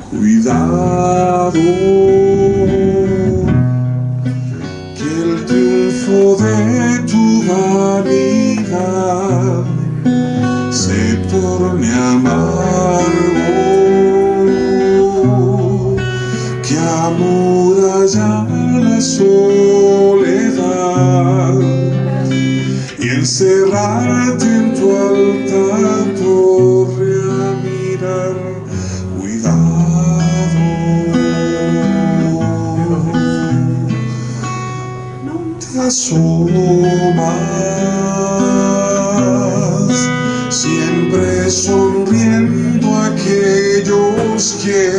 Cuidado, que el triunfo de tu vanidad se torne amargo, que amuralla la soledad y encerrarte en tu alta torre a mirar. Cuidado, no te asomas, siempre sonriendo a aquellos que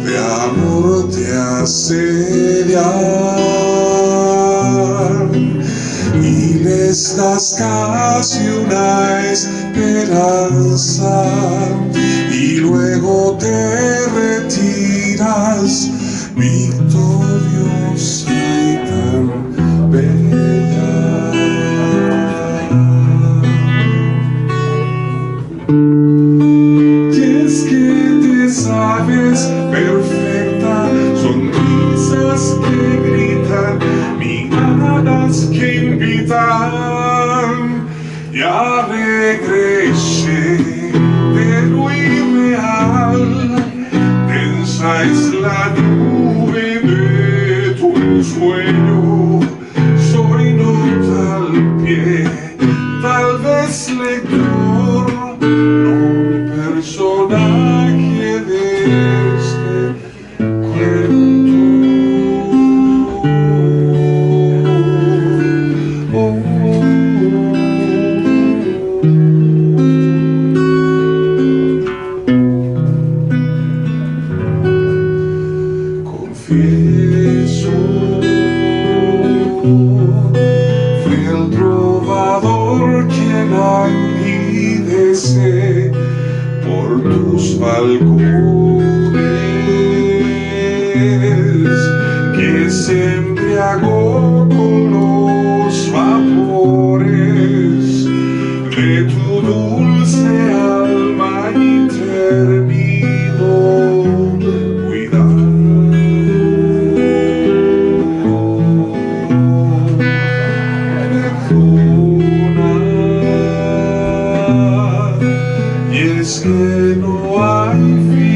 de amor te asedian y les das casi una esperanza y luego te retiras victoriosa y tan bella. Y es que te sabes perfecta, sonrisas que gritan, miradas que invitan ya regrese de lo irreal. Densa es la nube de tu ensueño, soy nota al pie, tal vez lector, no personaje de este cuento. Confieso, fui el trovador quien languidece por tus balcones, que se embriagó con los vapores de tu dulce alma intervino. Y es que no hay fin.